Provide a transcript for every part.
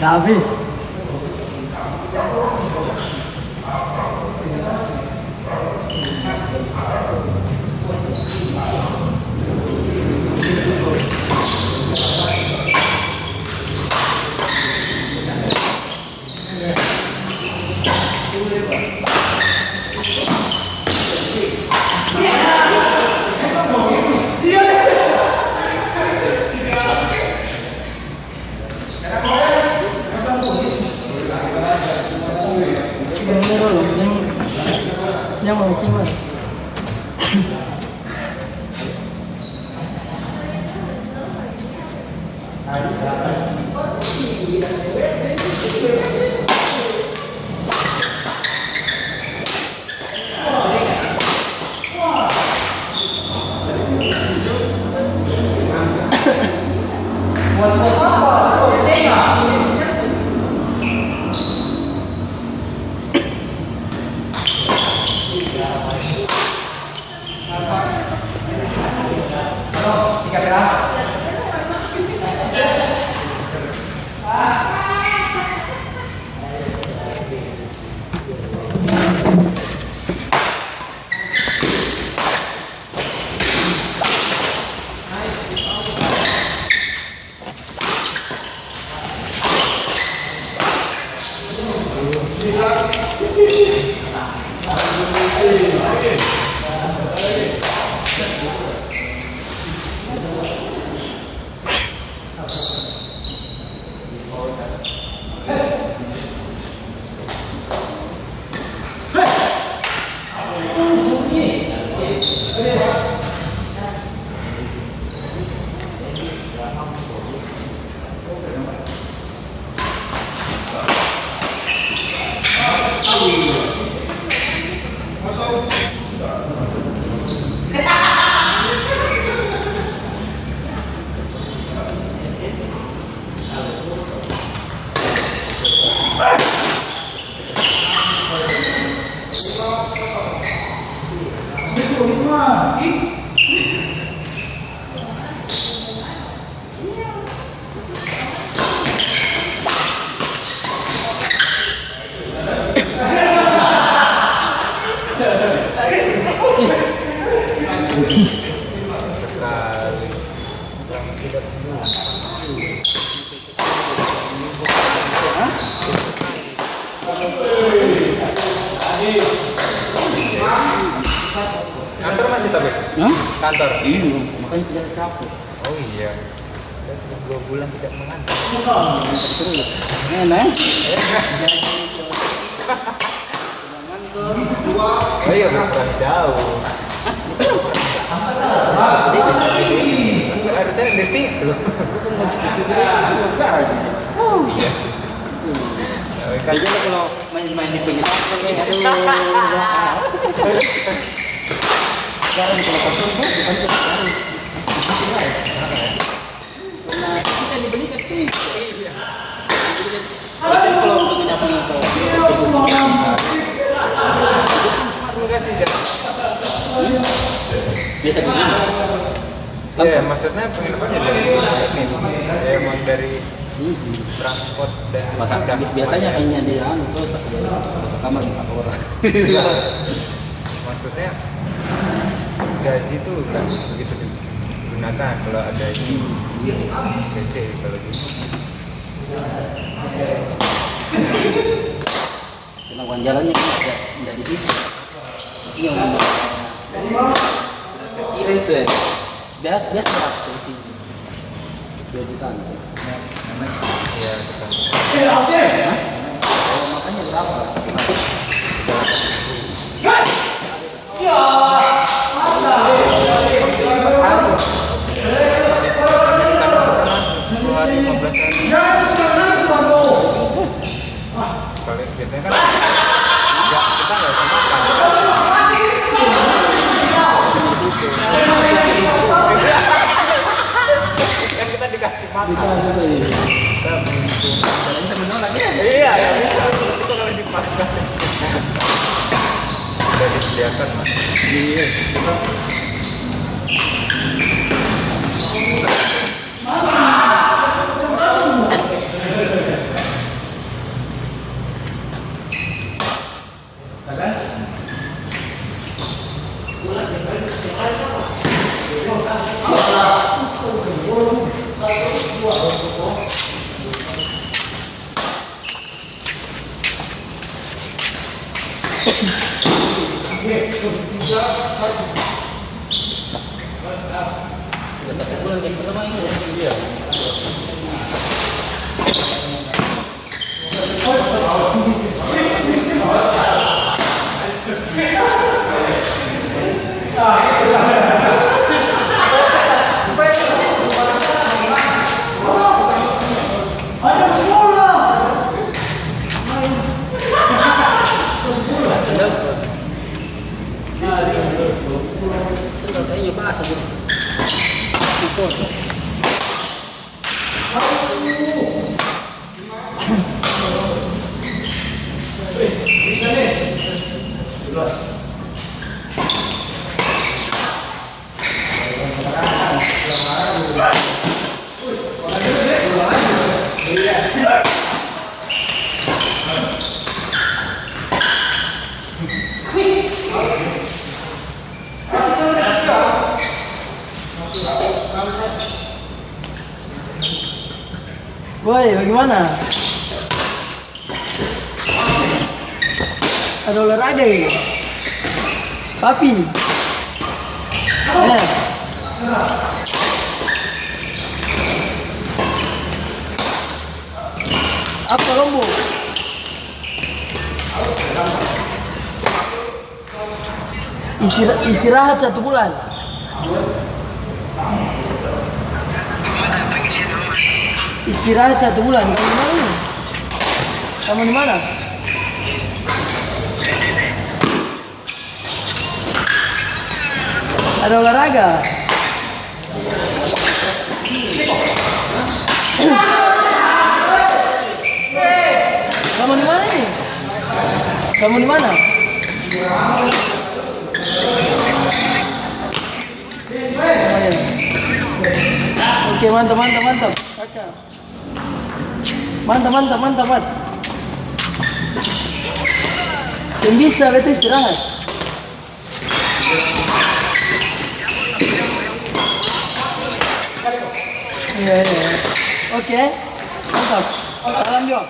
Davi. Yang mau gimana? Kantor masih tapi? Kantor? Iya, makanya tidak capek. Oh iya. Sudah 2 bulan tidak mengantar. Terus, enak. Oh iya, berperang jauh. Harusnya di situ. Oh iya. Kayaknya kalau main-main di penyesalan kayak aduh. Sekarang kalau kosong bukan sekarang. Karena kita dibeli kecil. Iya. Kalau untuk tidak beli ke biasa begini. Ya, maksudnya penginapannya dari ini, emang dari transport dan biasanya hanya di terus kamar 4 orang. Maksudnya gaji tuh kan begitu digunakan kalau ada ini PC kalau gitu. Karena uang jalannya kan tidak di situ. Iya, kira itu ya. Biasa berapa sih? 2 jutaan sih. Ya, kita. Makanya berapa? Kalau biasanya kan ya, kita nggak usah makan. Kan kita dikasih makan. Bisa menolak ya? Iya, ya bisa. Itu kalau dimakan. Sudah disediakan, Mas. Iya. Sudah 1 bulan yang pertama ini. Iya. Sendal kayaknya basah gitu. Woi, bagaimana? Ada olahraga ya? Papi? Apa lombok? Istirahat 1 bulan. Istirahat 1 bulan. Kamu di mana? Kamu di mana? Ada olahraga. Kamu di mana nih? Kamu di mana? Oke, mantap, mantap, mantap. Kakak. Mantap, mantap, mantap, mantap. Yang bisa, beta istirahat. Iya, iya. Oke, mantap. Salam Jo.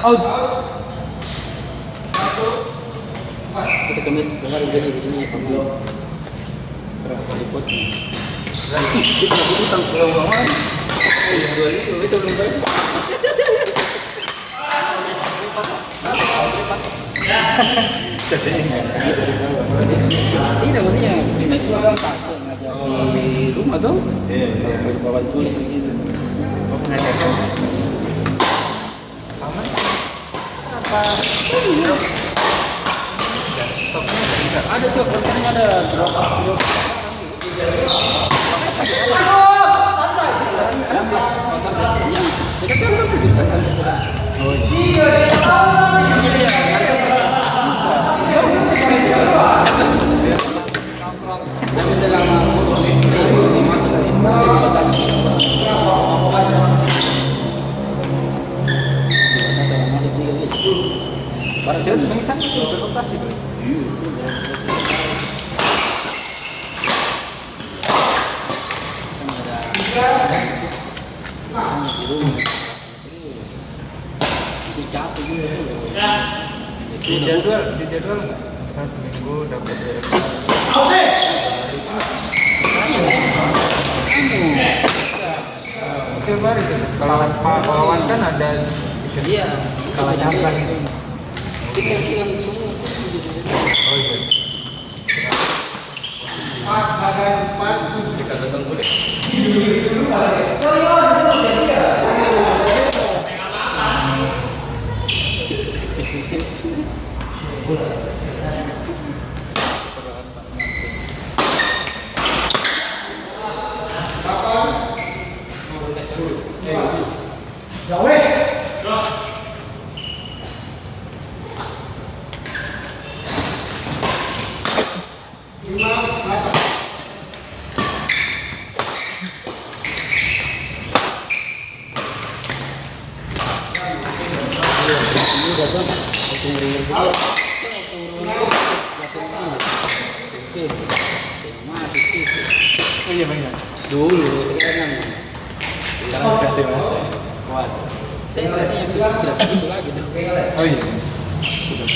Out. Kita kemarin jadi di sini pembuat berapa kali pot? Kita masih utang ke orang. Itu belum bayar. Tidak maksudnya itu orang takut ngajak di rumah tuh. Iya. Bawa tulis gitu. Ada tuh kontennya ada drop. Kita kan tujuh santai. Oh iya. Barang Dia kan? tulisan itu beroperasi bro. Iya, itu dalam proses. Kan ada misalnya di rumah terus masih capek juga. Di jadwal nggak? Misal seminggu dapat Oke baru itu. Kalau Pak Wawan kan ada Iya, kalau cabang itu. kita sih yang semua. Oh iya. Kita datang boleh. Ini udah bang, aku ngeri juga. Oh iya banyak. Dulu sekarang Sekarang udah dewasa. kuat. Saya ngerasa yang bisa tidak begitu lagi tuh. Oh iya. Sudah